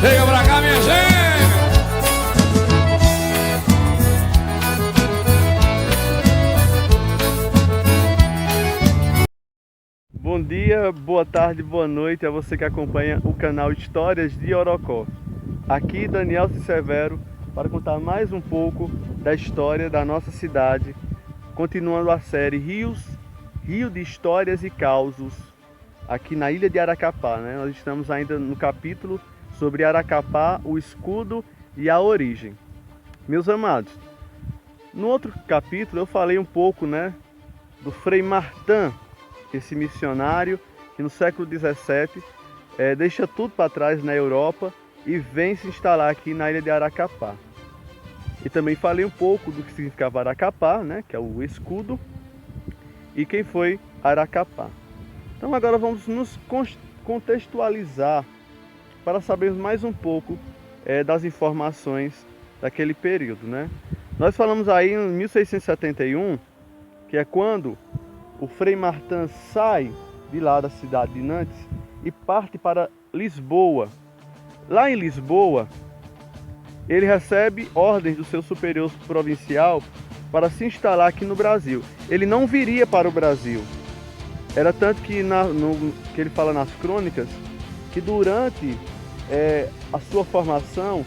Chega pra cá, minha gente! Bom dia, boa tarde, boa noite a você que acompanha o canal Histórias de Orocó. Aqui Daniel Severo para contar mais um pouco da história da nossa cidade, continuando a série Rio de Histórias e Causos, aqui na ilha de Aracapá, né? Nós estamos ainda no capítulo sobre Aracapá, o escudo e a origem. Meus amados, no outro capítulo eu falei um pouco, né, do Frei Martin, esse missionário que no século XVII deixa tudo para trás na Europa e vem se instalar aqui na ilha de Aracapá. E também falei um pouco do que significava Aracapá, né, que é o escudo, e quem foi Aracapá. Então agora vamos nos contextualizar para sabermos mais um pouco das informações daquele período, né? Nós falamos aí em 1671, que é quando o Frei Martin sai de lá da cidade de Nantes e parte para Lisboa. Lá em Lisboa, ele recebe ordens do seu superior provincial para se instalar aqui no Brasil. Ele não viria para o Brasil. Era tanto que, que ele fala nas crônicas, que durante a sua formação,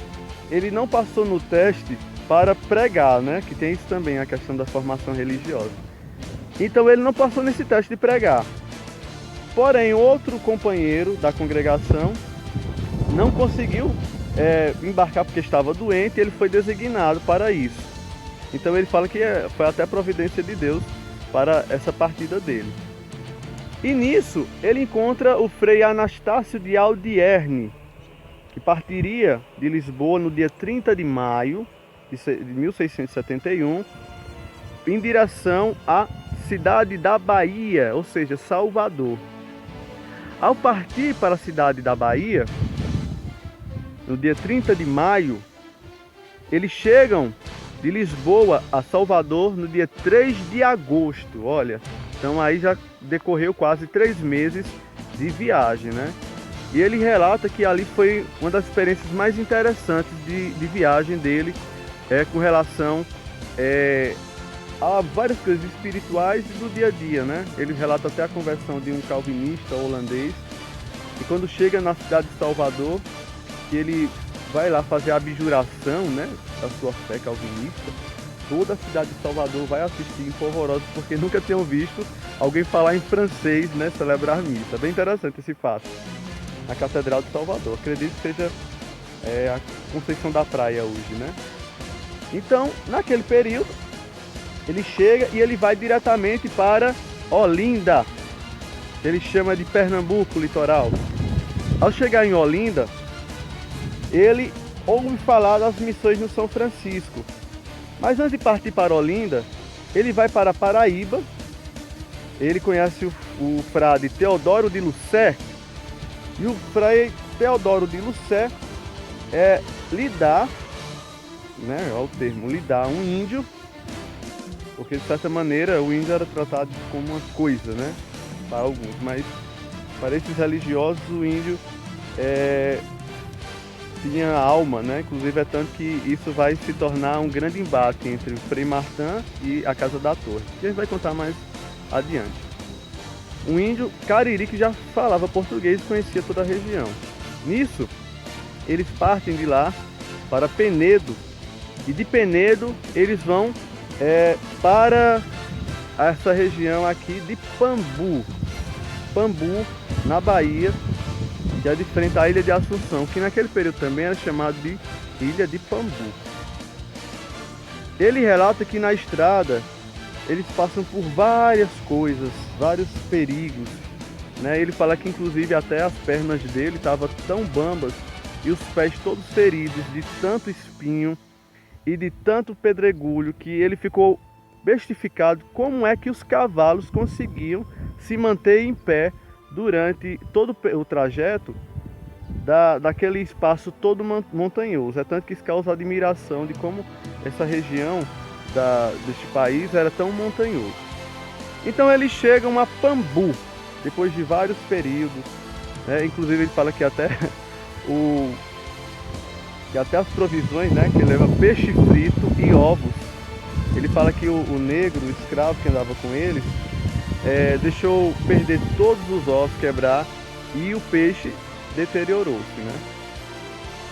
ele não passou no teste para pregar, né? Que tem isso também, a questão da formação religiosa. Então ele não passou nesse teste de pregar. Porém, outro companheiro da congregação não conseguiu embarcar porque estava doente e ele foi designado para isso. Então ele fala que foi até providência de Deus para essa partida dele. E nisso ele encontra o Frei Anastácio de Aldierne, que partiria de Lisboa no dia 30 de maio de 1671 em direção à cidade da Bahia, ou seja, Salvador. Ao partir para a cidade da Bahia, no dia 30 de maio, eles chegam de Lisboa a Salvador no dia 3 de agosto. Olha, então aí já decorreu quase 3 meses de viagem, né? E ele relata que ali foi uma das experiências mais interessantes de viagem dele, com relação a várias coisas espirituais e do dia a dia, né? Ele relata até a conversão de um calvinista holandês. E quando chega na cidade de Salvador, que ele vai lá fazer a abjuração, né, da sua fé calvinista, toda a cidade de Salvador vai assistir empolvorosos porque nunca tinham visto alguém falar em francês, né, celebrar missa. Bem interessante esse fato. Na Catedral de Salvador. Acredito que seja a Conceição da Praia hoje, né? Então, naquele período, ele chega e ele vai diretamente para Olinda. Ele chama de Pernambuco, litoral. Ao chegar em Olinda, ele ouve falar das missões no São Francisco. Mas antes de partir para Olinda, ele vai para Paraíba. Ele conhece o frade Teodoro de Lucé. E o Frei Teodoro de Lucé lhe dá, né, é o termo, lhe dá um índio, porque de certa maneira o índio era tratado como uma coisa, né, para alguns, mas para esses religiosos o índio tinha alma, né, inclusive é tanto que isso vai se tornar um grande embate entre o Frei Martin e a Casa da Torre, que a gente vai contar mais adiante. Um índio cariri que já falava português e conhecia toda a região. Nisso, eles partem de lá para Penedo. E de Penedo, eles vão para essa região aqui de Pambu. Pambu, na Bahia, que é de frente à Ilha de Assunção, que naquele período também era chamado de Ilha de Pambu. Ele relata que na estrada eles passam por várias coisas, vários perigos, né? Ele fala que inclusive até as pernas dele estavam tão bambas e os pés todos feridos de tanto espinho e de tanto pedregulho que ele ficou bestificado como é que os cavalos conseguiam se manter em pé durante todo o trajeto daquele espaço todo montanhoso. É tanto que isso causa admiração de como essa região deste país era tão montanhoso. Então eles chegam a Pambu, depois de vários períodos, né? Inclusive ele fala que até o e até as provisões, né, que ele leva peixe frito e ovos. Ele fala que o negro, o escravo que andava com ele, deixou perder todos os ovos, quebrar, e o peixe deteriorou-se, né?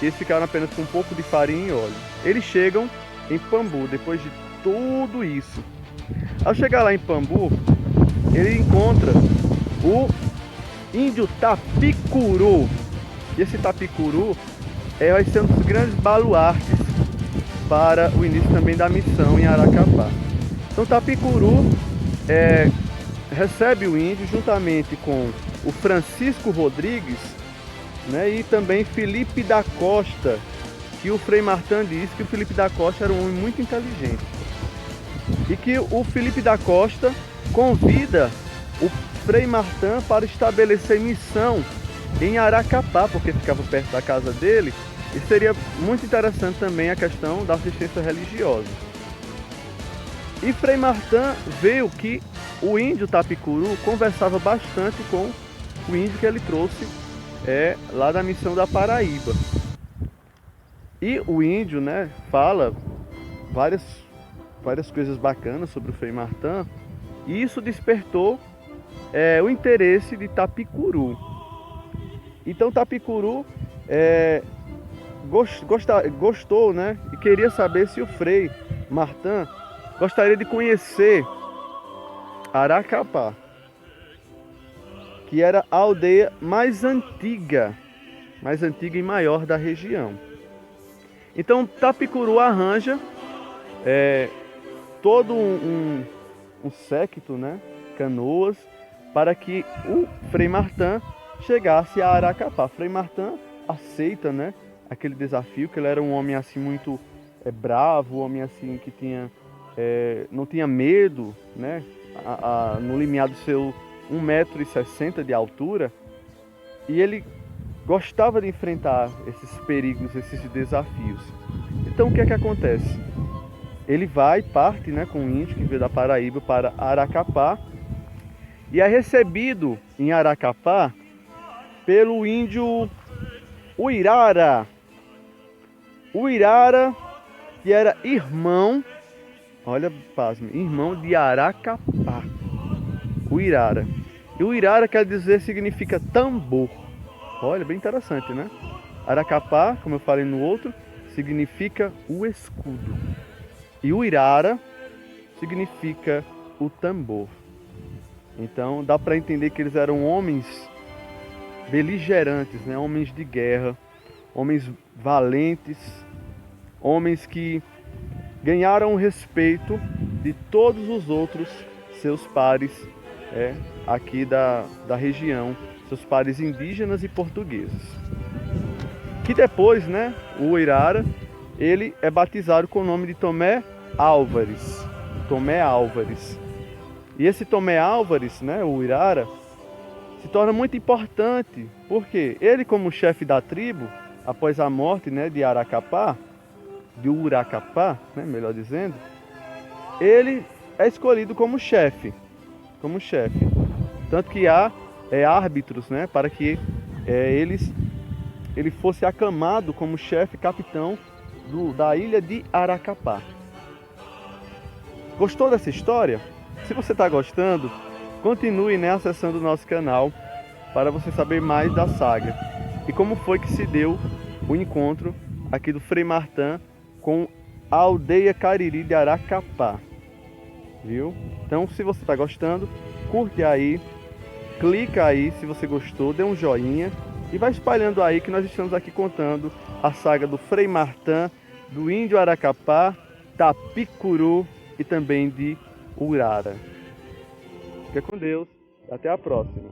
E eles ficaram apenas com um pouco de farinha e óleo. Eles chegam em Pambu, depois de tudo isso. Ao chegar lá em Pambu, ele encontra o índio Tapicuru. E esse Tapicuru vai ser um dos grandes baluartes para o início também da missão em Aracapá. Então Tapicuru recebe o índio juntamente com o Francisco Rodrigues, né, e também Felipe da Costa, que o Frei Martin disse que o Felipe da Costa era um homem muito inteligente. E que o Felipe da Costa convida o Frei Martin para estabelecer missão em Aracapá, porque ficava perto da casa dele, e seria muito interessante também a questão da assistência religiosa. E Frei Martin viu que o índio Tapicuru conversava bastante com o índio que ele trouxe lá da missão da Paraíba. E o índio, né, fala várias coisas bacanas sobre o Frei Martin, e isso despertou o interesse de Tapicuru. Então Tapicuru gostou, né, e queria saber se o Frei Martin gostaria de conhecer Aracapá, que era a aldeia mais antiga e maior da região. Então Tapicuru arranja todo um séquito, né, canoas, para que o Frei Martin chegasse a Aracapá. Frei Martin aceita, né, aquele desafio, que ele era um homem assim muito bravo, um homem assim que não tinha medo, né, no limiar do seu 1,60 m de altura, e ele gostava de enfrentar esses perigos, esses desafios. Então o que é que acontece? Ele parte, né, com um índio que veio da Paraíba para Aracapá, e é recebido em Aracapá pelo índio Uirara. Uirara, que era irmão, olha, pasme, irmão de Aracapá. Uirara. E Uirara quer dizer, significa tambor. Olha, bem interessante, né? Aracapá, como eu falei no outro, significa o escudo. E Uirara significa o tambor. Então dá para entender que eles eram homens beligerantes, né? Homens de guerra, homens valentes, homens que ganharam o respeito de todos os outros seus pares aqui da região, seus pares indígenas e portugueses. Que depois, né, o Uirara, ele é batizado com o nome de Tomé Álvares. Tomé Álvares. E esse Tomé Álvares, né, o Uirara, se torna muito importante, porque ele, como chefe da tribo, após a morte, né, de Aracapá, de Uracapá, né, melhor dizendo, ele é escolhido como chefe. Tanto que há árbitros, né, para que ele fosse aclamado como chefe, capitão da ilha de Aracapá. Gostou dessa história? Se você está gostando, continue, né, acessando o nosso canal para você saber mais da saga e como foi que se deu o encontro aqui do Frei Martin com a aldeia Cariri de Aracapá, viu? Então, se você está gostando, curte aí, clica aí se você gostou, dê um joinha e vai espalhando aí que nós estamos aqui contando a saga do Frei Martin, do índio Aracapá, Tapicuru e também de Uirara. Fica com Deus, até a próxima.